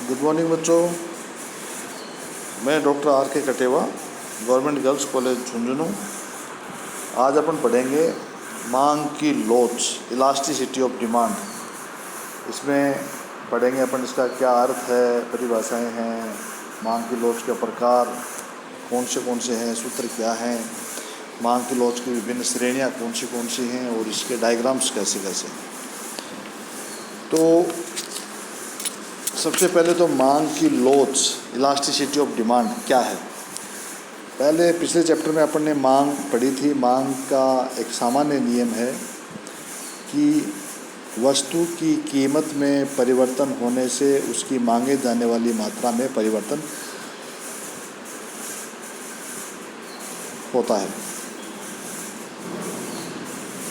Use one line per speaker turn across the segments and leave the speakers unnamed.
Good morning बच्चों। मैं doctor R K Katewa, government girls college Jhunjhunu. आज अपन पढ़ेंगे मांग की लोच, इलास्टिसिटी ऑफ डिमांड। इसमें पढ़ेंगे अपन इसका क्या अर्थ है, परिभाषाएं हैं, मांग की लोच के प्रकार कौन से हैं, सूत्र क्या हैं, मांग की लोच की विभिन्न श्रेणियाँ कौन सी हैं और इसके डायग्राम्स कैसे कैसे। तो सबसे पहले तो मांग की लोच, इलास्टिसिटी ऑफ डिमांड क्या है। पहले पिछले चैप्टर में अपन ने मांग पढ़ी थी। मांग का एक सामान्य नियम है कि वस्तु की कीमत में परिवर्तन होने से उसकी मांगे जाने वाली मात्रा में परिवर्तन होता है।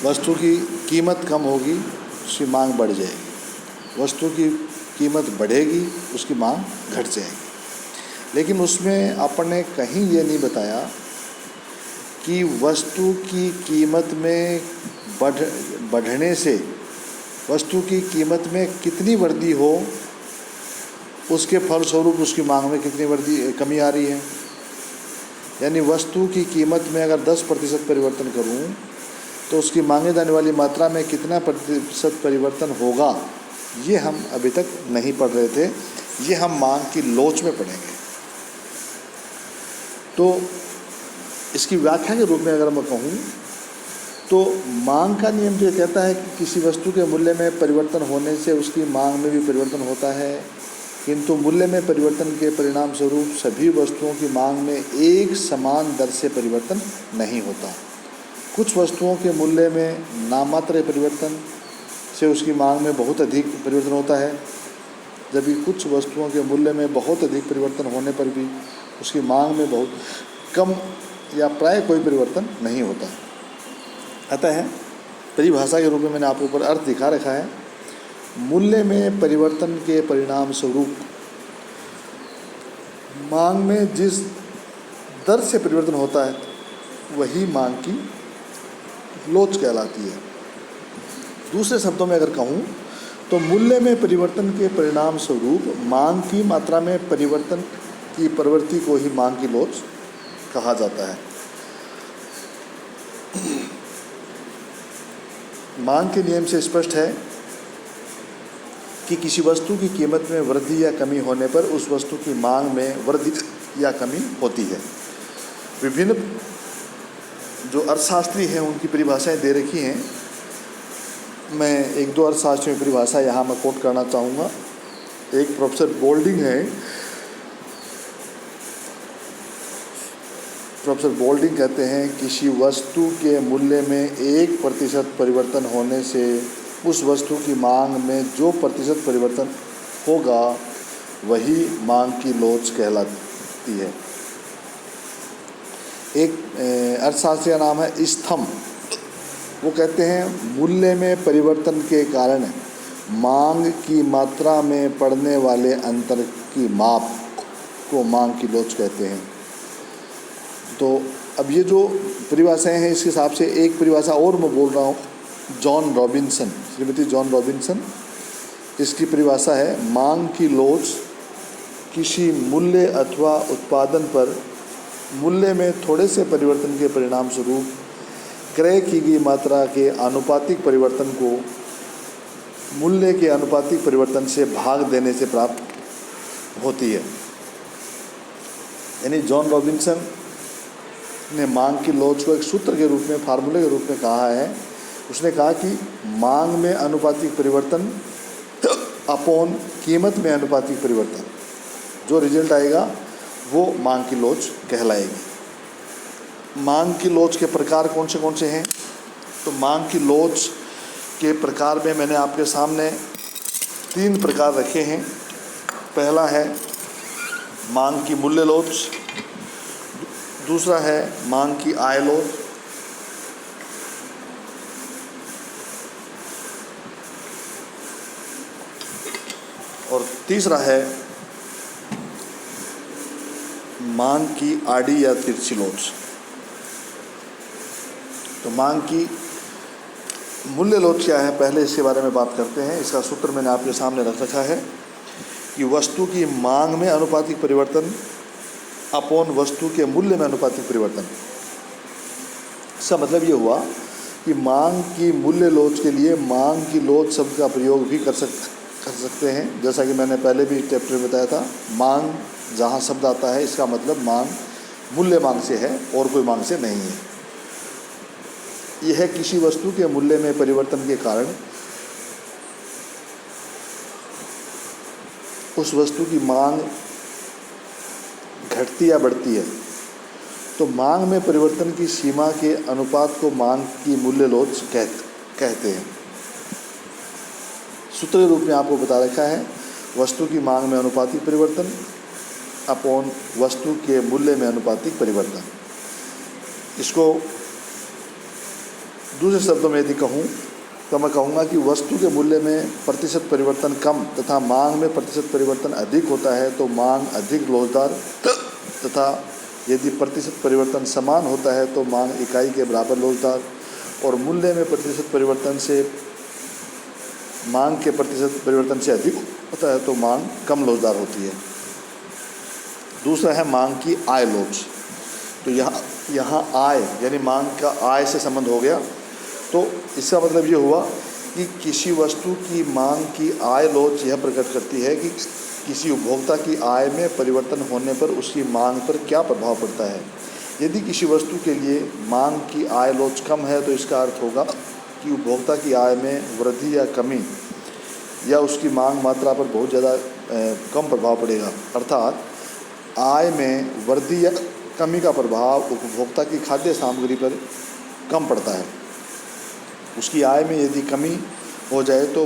वस्तु की कीमत कम होगी, उसकी मांग बढ़ जाएगी। वस्तु की कीमत बढ़ेगी, उसकी मांग घट जाएगी। लेकिन उसमें अपन ने कहीं ये नहीं बताया कि वस्तु की कीमत में बढ़ने से वस्तु की कीमत में कितनी वृद्धि हो, उसके फलस्वरूप उसकी मांग में कितनी कमी आ रही है। यानी वस्तु की कीमत में अगर 10% परिवर्तन करूं तो उसकी मांगे जाने वाली मात्रा में कितना प्रतिशत परिवर्तन होगा, ये हम अभी तक नहीं पढ़ रहे थे। ये हम मांग की लोच में पढ़ेंगे। तो इसकी व्याख्या के रूप में अगर मैं कहूँ तो मांग का नियम जो कहता है कि किसी वस्तु के मूल्य में परिवर्तन होने से उसकी मांग में भी परिवर्तन होता है, किंतु मूल्य में परिवर्तन के परिणाम स्वरूप सभी वस्तुओं की मांग में एक समान दर से परिवर्तन नहीं होता। कुछ वस्तुओं के मूल्य में नाममात्र परिवर्तन से उसकी मांग में बहुत अधिक परिवर्तन होता है, जबकि कुछ वस्तुओं के मूल्य में बहुत अधिक परिवर्तन होने पर भी उसकी मांग में बहुत कम या प्राय कोई परिवर्तन नहीं होता। अतः परिभाषा के रूप में मैंने आपके ऊपर अर्थ दिखा रखा है। मूल्य में परिवर्तन के परिणाम स्वरूप मांग में जिस दर से परिवर्तन होता है वही मांग की लोच कहलाती है। दूसरे शब्दों में अगर कहूँ तो मूल्य में परिवर्तन के परिणाम स्वरूप मांग की मात्रा में परिवर्तन की प्रवृत्ति को ही मांग की लोच कहा जाता है। मांग के नियम से स्पष्ट है कि किसी वस्तु की कीमत में वृद्धि या कमी होने पर उस वस्तु की मांग में वृद्धि या कमी होती है। विभिन्न जो अर्थशास्त्री हैं उनकी परिभाषाएं दे रखी हैं। मैं एक दो अर्थशास्त्रियों की परिभाषा यहाँ मैं कोट करना चाहूँगा। एक प्रोफेसर बोल्डिंग है। प्रोफेसर बोल्डिंग कहते हैं किसी वस्तु के मूल्य में 1% परिवर्तन होने से उस वस्तु की मांग में जो प्रतिशत परिवर्तन होगा वही मांग की लोच कहलाती है। एक अर्थशास्त्री का नाम है स्थम। वो कहते हैं मूल्य में परिवर्तन के कारण मांग की मात्रा में पड़ने वाले अंतर की माप को मांग की लोच कहते हैं। तो अब ये जो परिभाषाएं हैं इसके हिसाब से एक परिभाषा और मैं बोल रहा हूँ, John Robinson, Shrimati John Robinson, इसकी परिभाषा है मांग की लोच किसी मूल्य अथवा उत्पादन पर मूल्य में थोड़े से परिवर्तन के परिणाम स्वरूप क्रय की गई मात्रा के आनुपातिक परिवर्तन को मूल्य के आनुपातिक परिवर्तन से भाग देने से प्राप्त होती है। यानी जॉन रॉबिन्सन ने मांग की लोच को एक सूत्र के रूप में, फार्मूले के रूप में कहा है। उसने कहा कि मांग में आनुपातिक परिवर्तन अपॉन कीमत में आनुपातिक परिवर्तन, जो रिजल्ट आएगा वो मांग की लोच कहलाएगी। मांग की लोच के प्रकार कौन से हैं? तो मांग की लोच के प्रकार में मैंने आपके सामने 3 प्रकार रखे हैं। पहला है मांग की मूल्य लोच, दूसरा है मांग की आय लोच, और तीसरा है मांग की आड़ी या तिरछी लोच। तो मांग की मूल्य लोच क्या है, पहले इसके बारे में बात करते हैं। इसका सूत्र मैंने आपके सामने रख रखा है। कि वस्तु की मांग में अनुपातिक परिवर्तन अपॉन वस्तु के मूल्य में अनुपातिक परिवर्तन। इसका मतलब ये हुआ कि मांग की मूल्य लोच के लिए मांग की लोच शब्द का प्रयोग भी कर सकते हैं। जैसा कि मैंने पहले भी चैप्टर में बताया था, मांग जहाँ शब्द आता है इसका मतलब मांग मूल्य मांग से है और कोई मांग से नहीं है। यह किसी वस्तु के मूल्य में परिवर्तन के कारण उस वस्तु की मांग घटती या बढ़ती है, तो मांग में परिवर्तन की सीमा के अनुपात को मांग की मूल्य लोच कहते हैं। सूत्र रूप में आपको बता रखा है, वस्तु की मांग में अनुपातिक परिवर्तन अपॉन वस्तु के मूल्य में अनुपातिक परिवर्तन। इसको दूसरे शब्दों में यदि कहूँ तो मैं कहूँगा कि वस्तु के मूल्य में प्रतिशत परिवर्तन कम तथा मांग में प्रतिशत परिवर्तन अधिक होता है तो मांग अधिक लोचदार, तथा यदि प्रतिशत परिवर्तन समान होता है तो मांग इकाई के बराबर लोचदार, और मूल्य में प्रतिशत परिवर्तन से मांग के प्रतिशत परिवर्तन से अधिक होता है तो मांग कम लोचदार होती है। दूसरा है मांग की आय लोच। तो यहाँ आय यानी मांग का आय से संबंध हो गया। तो इसका मतलब ये हुआ कि किसी वस्तु की मांग की आय लोच यह प्रकट करती है कि किसी उपभोक्ता की आय में परिवर्तन होने पर उसकी मांग पर क्या प्रभाव पड़ता है। यदि किसी वस्तु के लिए मांग की आय लोच कम है तो इसका अर्थ होगा कि उपभोक्ता की आय में वृद्धि या कमी या उसकी मांग मात्रा पर बहुत ज़्यादा कम प्रभाव पड़ेगा। अर्थात आय में वृद्धि या कमी का प्रभाव उपभोक्ता की खाद्य सामग्री पर कम पड़ता है। उसकी आय में यदि कमी हो जाए तो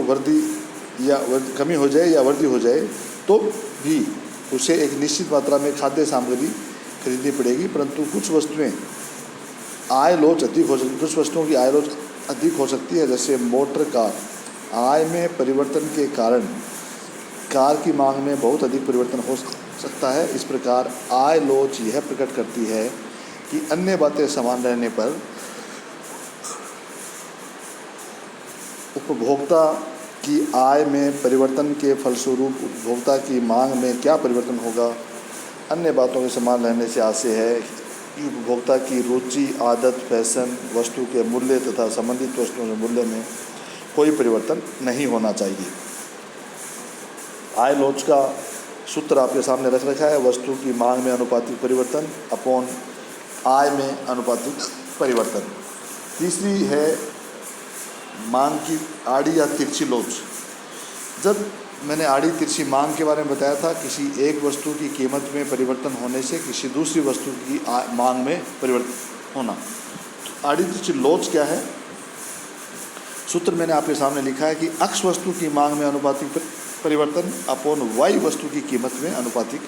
कमी हो जाए या वृद्धि हो जाए तो भी उसे एक निश्चित मात्रा में खाद्य सामग्री खरीदनी पड़ेगी, परंतु कुछ वस्तुओं की आय लोच अधिक हो सकती है। जैसे मोटर कार, आय में परिवर्तन के कारण कार की मांग में बहुत अधिक परिवर्तन हो सकता है। इस प्रकार आय लोच यह प्रकट करती है कि अन्य बातें समान रहने पर उपभोक्ता की आय में परिवर्तन के फलस्वरूप उपभोक्ता की मांग में क्या परिवर्तन होगा। अन्य बातों के समान रहने से आशय है कि उपभोक्ता की रुचि, आदत, फैशन, वस्तु के मूल्य तथा संबंधित वस्तुओं के मूल्य में कोई परिवर्तन नहीं होना चाहिए। आय लोच का सूत्र आपके सामने रख रखा है, वस्तु की मांग में अनुपातिक परिवर्तन अपॉन आय में अनुपातिक परिवर्तन। तीसरी है मांग की आड़ी या तिरछी लोच। जब मैंने आड़ी तिरछी मांग के बारे में बताया था, किसी एक वस्तु की कीमत में परिवर्तन होने से किसी दूसरी वस्तु की मांग में परिवर्तन होना। तो आड़ी तिरछी लोच क्या है? सूत्र मैंने आपके सामने लिखा है कि अक्ष वस्तु की मांग में अनुपातिक परिवर्तन अपॉन वाई वस्तु की कीमत में अनुपातिक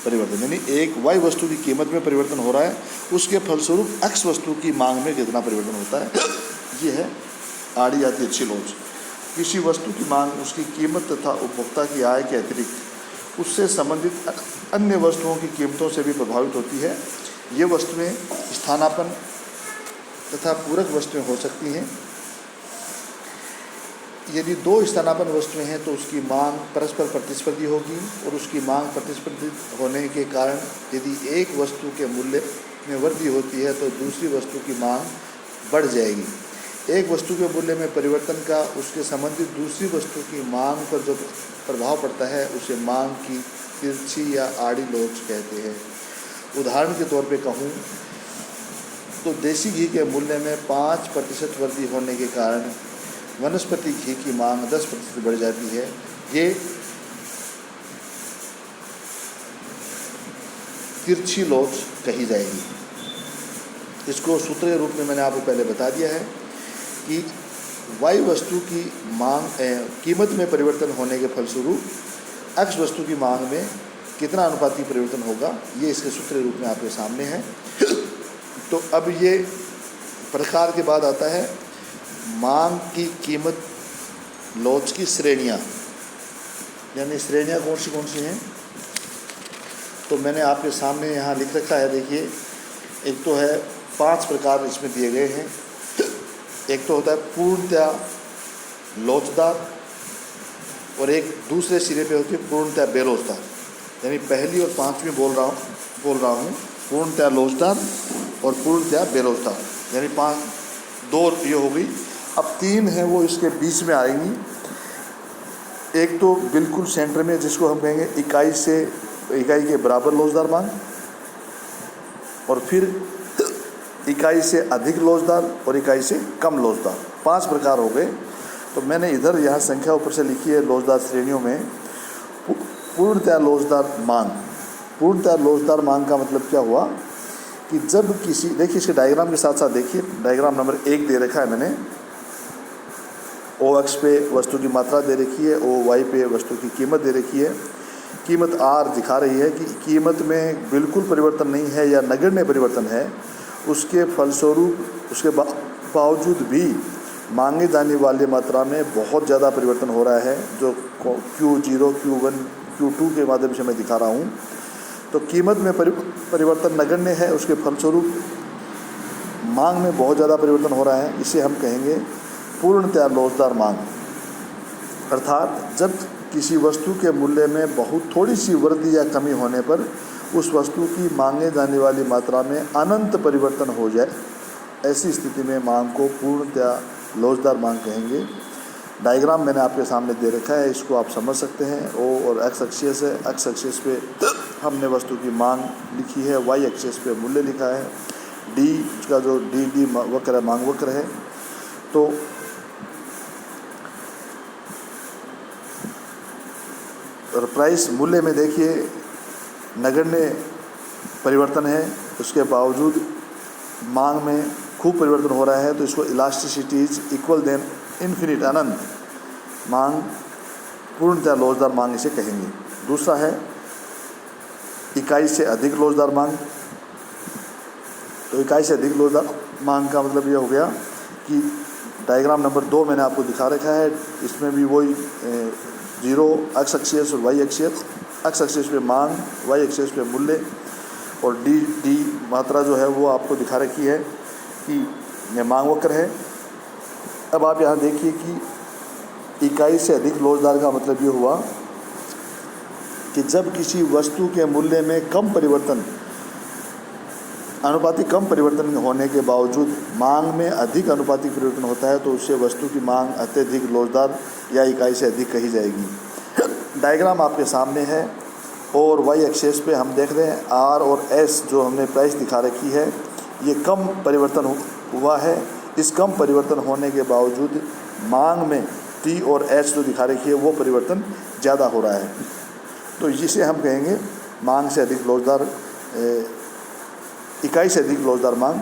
परिवर्तन। यानी एक वाई वस्तु की कीमत में परिवर्तन हो रहा है, उसके फलस्वरूप एक्स वस्तु की मांग में कितना परिवर्तन होता है। ये है आड़ी या तिरछी लोच। किसी वस्तु की मांग उसकी कीमत तथा उपभोक्ता की आय के अतिरिक्त उससे संबंधित अन्य वस्तुओं की कीमतों से भी प्रभावित होती है। ये वस्तुएं स्थानापन्न तथा पूरक वस्तुएं हो सकती हैं। यदि दो स्थानापन्न वस्तुएं हैं तो उसकी मांग परस्पर प्रतिस्पर्धी होगी, और उसकी मांग प्रतिस्पर्धी होने के कारण यदि एक वस्तु के मूल्य में वृद्धि होती है तो दूसरी वस्तु की मांग बढ़ जाएगी। एक वस्तु के मूल्य में परिवर्तन का उसके संबंधित दूसरी वस्तु की मांग पर जो प्रभाव पड़ता है उसे मांग की तिरछी या आड़ी लोच कहते हैं। उदाहरण के तौर पे कहूँ तो देसी घी के मूल्य में 5% वृद्धि होने के कारण वनस्पति घी की मांग 10% बढ़ जाती है। ये तिरछी लोच कही जाएगी। इसको सूत्र रूप में मैंने आपको पहले बता दिया है कि वाई वस्तु की मांग कीमत में परिवर्तन होने के फलस्वरूप एक्स वस्तु की मांग में कितना अनुपातिक परिवर्तन होगा, ये इसके सूत्र रूप में आपके सामने है। तो अब ये प्रकार के बाद आता है मांग की कीमत लोच की श्रेणियाँ। यानी श्रेणियाँ कौन सी हैं, तो मैंने आपके सामने यहाँ लिख रखा है। देखिए, एक तो है 5 प्रकार इसमें दिए गए हैं। एक तो होता है पूर्णतया लोचदार, और एक दूसरे सिरे पे होती है पूर्णतया बेरोजगार। यानी पहली और पांचवी बोल रहा हूँ पूर्णतया रोजगार और पूर्णतया बेरोजगार, यानी दो ये हो गई। अब तीन है वो इसके बीच में आएंगी। एक तो बिल्कुल सेंटर में जिसको हम कहेंगे इकाई के बराबर रोजगार मांग, और फिर इकाई से अधिक रोजगार और इकाई से कम रोजगार। 5 प्रकार हो गए। तो मैंने इधर यहाँ संख्या ऊपर से लिखी है रोजगार श्रेणियों में। पूर्णतया रोजगार मांग। पूर्णतया रोजगार मांग का मतलब क्या हुआ कि जब किसी, देखिए इसके डायग्राम के साथ साथ देखिए, डायग्राम नंबर 1 दे रखा है मैंने। OX पे वस्तु की मात्रा दे रखी है, OY पे वस्तु की कीमत दे रखी है। कीमत R दिखा रही है कि कीमत में बिल्कुल परिवर्तन नहीं है या नगण्य परिवर्तन है। उसके फलस्वरूप उसके बावजूद भी मांगे जाने वाली मात्रा में बहुत ज़्यादा परिवर्तन हो रहा है, जो Q0, Q1, Q2 के माध्यम से मैं दिखा रहा हूँ। तो कीमत में परिवर्तन नगण्य है, उसके फलस्वरूप मांग में बहुत ज़्यादा परिवर्तन हो रहा है। इसे हम कहेंगे पूर्णतया रोजगार मांग। अर्थात जब किसी वस्तु के मूल्य में बहुत थोड़ी सी वृद्धि या कमी होने पर उस वस्तु की मांगे जाने वाली मात्रा में अनंत परिवर्तन हो जाए, ऐसी स्थिति में मांग को पूर्णतया रोजगार मांग कहेंगे। डायग्राम मैंने आपके सामने दे रखा है, इसको आप समझ सकते हैं। O और X एक्सिस है। X एक्सिस पे हमने वस्तु की मांग लिखी है, Y एक्सिस पे मूल्य लिखा है। D का जो D वक्र है, मांग वक्र है। तो प्राइस मूल्य में देखिए नगण्य परिवर्तन है, उसके बावजूद मांग में खूब परिवर्तन हो रहा है, तो इसको elasticity is equal then infinite, अनंत मांग, पूर्णतया रोजगार मांग इसे कहेंगे। दूसरा है इकाई से अधिक रोजगार मांग। तो इकाई से अधिक रोजगार मांग का मतलब यह हो गया कि डायग्राम नंबर 2 मैंने आपको दिखा रखा है। इसमें भी वही 0 X एक्सिस और Y एक्सिस। X एक्सिस पे मांग, Y एक्सिस पे मूल्य, और D मात्रा जो है वो आपको दिखा रखी है कि यह मांग वक्र है। अब आप यहाँ देखिए कि इकाई से अधिक रोजगार का मतलब ये हुआ कि जब किसी वस्तु के मूल्य में कम परिवर्तन, अनुपातिक कम परिवर्तन होने के बावजूद मांग में अधिक अनुपातिक परिवर्तन होता है, तो उससे वस्तु की मांग अत्यधिक रोजगार या इकाई से अधिक कही जाएगी। डायग्राम आपके सामने है और Y एक्सिस पे हम देख रहे हैं R और S जो हमने प्राइस दिखा रखी है, ये कम परिवर्तन हुआ है। इस कम परिवर्तन होने के बावजूद मांग में T और H जो दिखा रखी है वो परिवर्तन ज़्यादा हो रहा है, तो इसे हम कहेंगे मांग से अधिक रोजगार, इकाई से अधिक रोजगार मांग।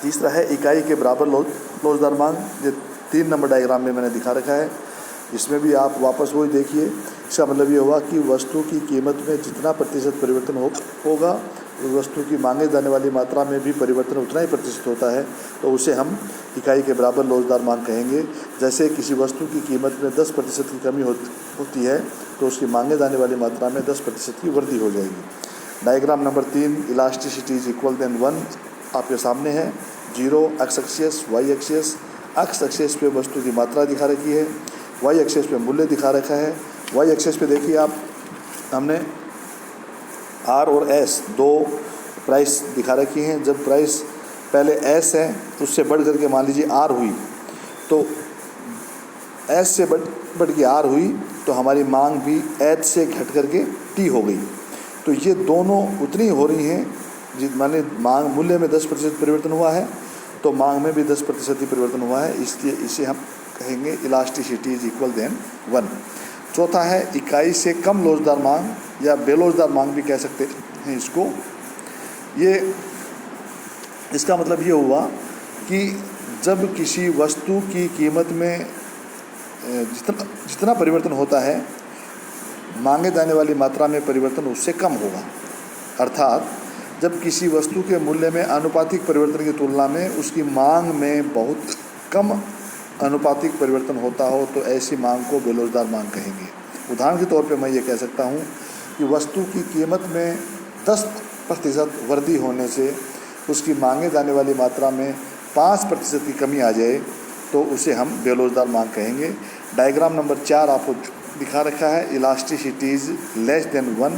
तीसरा है इकाई के बराबर रोजगार मांग। ये 3 नंबर डायग्राम में मैंने दिखा रखा है। इसमें भी आप वापस वही देखिए। इसका मतलब ये हुआ कि वस्तु की कीमत में जितना प्रतिशत परिवर्तन होगा, उस वस्तु की मांगे जाने वाली मात्रा में भी परिवर्तन उतना ही प्रतिशत होता है, तो उसे हम इकाई के बराबर रोजगार मांग कहेंगे। जैसे किसी वस्तु की कीमत में 10% की कमी होती है, तो उसकी मांगे जाने वाली मात्रा में 10% की वृद्धि हो जाएगी। Diagram number 3 elasticity is equal then 1 आपके सामने है। 0 X axis, Y axis. X axis पे वस्तु की मात्रा दिखा रखी है, Y एक्सिस पे मूल्य दिखा रखा है। Y एक्सिस पे देखिए आप, हमने R और S 2 प्राइस दिखा रखी हैं। जब प्राइस पहले S है उससे बढ़ करके मान लीजिए R हुई, तो S से बढ़ के R हुई, तो हमारी मांग भी H से घट करके T हो गई। तो ये दोनों उतनी हो रही हैं, माने मांग मूल्य में 10% परिवर्तन हुआ है, तो मांग में भी 10% ही परिवर्तन हुआ है, इसलिए इसे हम कहेंगे इलास्टिसिटी इज इक्वल देन 1। चौथा है इकाई से कम रोजगार मांग या बेरोजगार मांग भी कह सकते हैं इसको। इसका मतलब ये हुआ कि जब किसी वस्तु की कीमत में जितना परिवर्तन होता है, मांगे जाने वाली मात्रा में परिवर्तन उससे कम होगा। अर्थात जब किसी वस्तु के मूल्य में आनुपातिक परिवर्तन की तुलना में उसकी मांग में बहुत कम अनुपातिक परिवर्तन होता हो, तो ऐसी मांग को बेरोजगार मांग कहेंगे। उदाहरण के तौर पे मैं ये कह सकता हूँ कि वस्तु की कीमत में 10% वृद्धि होने से उसकी मांगे जाने वाली मात्रा में 5% की कमी आ जाए, तो उसे हम बेरोजगार मांग कहेंगे। डायग्राम नंबर 4 आपको दिखा रखा है, elasticity is less than 1।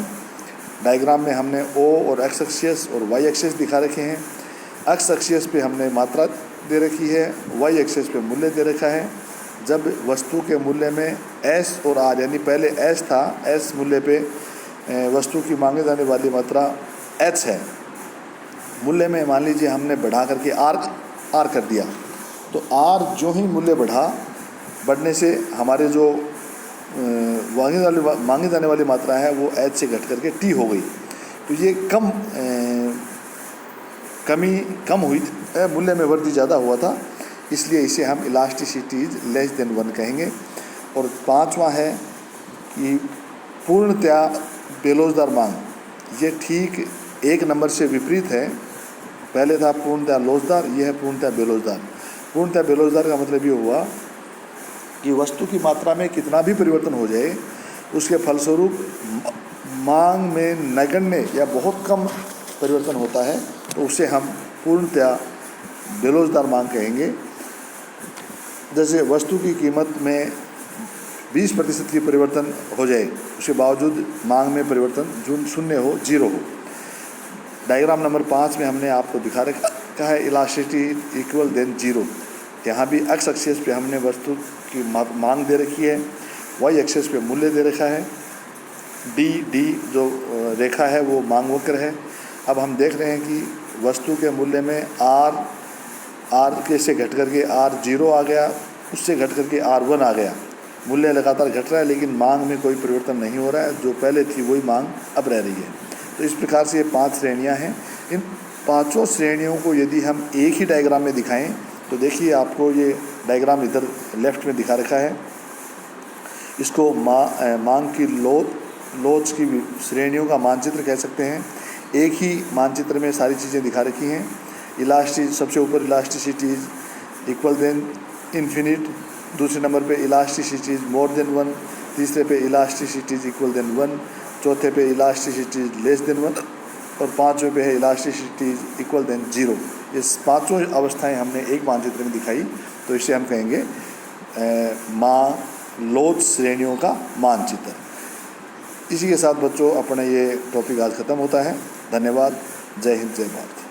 Diagram में हमने ओ और एक्स एक्सिस और वाई एक्सिस दिखा रखे हैं। एक्स एक्सिस पे हमने मात्रा दे रखी है, वाई एक्सिस पे मूल्य दे रखा है। जब वस्तु के मूल्य में एस और आर, यानी पहले एस था, एस मूल्य पे वस्तु की मांगे जाने वाली मात्रा एच है, मूल्य में मान लीजिए हमने बढ़ा करके आर कर दिया, तो आर जो ही मूल्य बढ़ने से हमारे जो मांगी जाने वाली मात्रा है वो एच से घट करके टी हो गई। तो ये कमी कम हुई, मूल्य में वृद्धि ज़्यादा हुआ था, इसलिए इसे हम इलास्टिसिटी इज लेस देन 1 कहेंगे। और 5वां है कि पूर्णतया बेलोजदार मांग, ये ठीक 1 नंबर से विपरीत है। पहले था पूर्णतया लोजदार, यह है पूर्णतया बेलोजदार। पूर्णतया बेलोजदार का मतलब ये हुआ कि वस्तु की मात्रा में कितना भी परिवर्तन हो जाए, उसके फलस्वरूप मांग में नगण्य या बहुत कम परिवर्तन होता है, तो उसे हम पूर्णतया बेलोजदार मांग कहेंगे। जैसे वस्तु की कीमत में 20% की परिवर्तन हो जाए, उसके बावजूद मांग में परिवर्तन शून्य हो, 0 हो। डायग्राम नंबर 5 में हमने आपको दिखा रखा है इलास्टिसिटी इक्वल देन 0। यहाँ भी एक्स एक्सिस पे हमने वस्तु की मांग दे रखी है, वाई एक्सिस पे मूल्य दे रखा है। डी जो रेखा है वो मांग वक्र है। अब हम देख रहे हैं कि वस्तु के मूल्य में आर के से घट करके आर 0 आ गया, उससे घट करके R1 आ गया। मूल्य लगातार घट रहा है लेकिन मांग में कोई परिवर्तन नहीं हो रहा है, जो पहले थी वही मांग अब रह रही है। तो इस प्रकार से ये 5 श्रेणियाँ हैं। इन 5 श्रेणियों को यदि हम एक ही डायग्राम में दिखाएं तो देखिए आपको ये डायग्राम इधर लेफ्ट में दिखा रखा है। इसको मांग की लोच की श्रेणियों का मानचित्र कह सकते हैं। एक ही मानचित्र में सारी चीज़ें दिखा रखी हैं। सबसे ऊपर elasticity is equal then infinite, दूसरे नंबर पे इलास्टिसिटी इज मोर देन 1, तीसरे पे इलास्टिसिटी इज इक्वल देन 1, चौथे पे इलास्टिसिटी इज लेस देन 1 और 5वें पे है इलास्टिसिटी इज इक्वल देन 0। इस 5 अवस्थाएं हमने एक मानचित्र में दिखाई, तो इसे हम कहेंगे लोच श्रेणियों का मानचित्र। इसी के साथ बच्चों अपना ये टॉपिक आज ख़त्म होता है। धन्यवाद। जय हिंद, जय भारत।